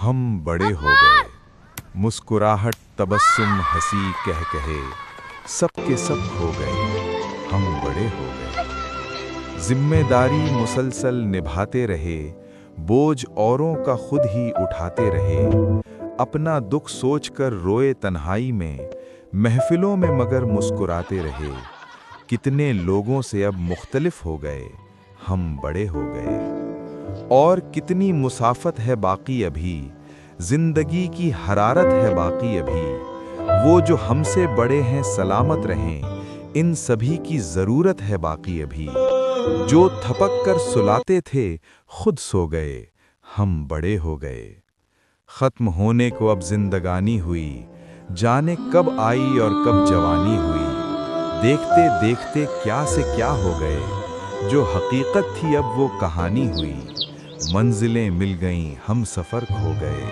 हम बड़े हो गए। मुस्कुराहट, तबस्सुम, हंसी, कह कहे सब के सब खो गए। हम बड़े हो गए। जिम्मेदारी मुसलसल निभाते रहे, बोझ औरों का खुद ही उठाते रहे। अपना दुख सोचकर रोए तन्हाई में, महफिलों में मगर मुस्कुराते रहे। कितने लोगों से अब मुख्तलिफ हो गए, हम बड़े हो गए। और कितनी मुसाफत है बाकी अभी, जिंदगी की हरारत है बाकी अभी। वो जो हमसे बड़े हैं सलामत रहें, इन सभी की जरूरत है बाकी अभी। जो थपक कर सुलाते थे खुद सो गए, हम बड़े हो गए। खत्म होने को अब जिंदगानी हुई, जाने कब आई और कब जवानी हुई। देखते देखते क्या से क्या हो गए, जो हकीकत थी अब वो कहानी हुई। मंजिलें मिल गईं, हम सफर खो गए।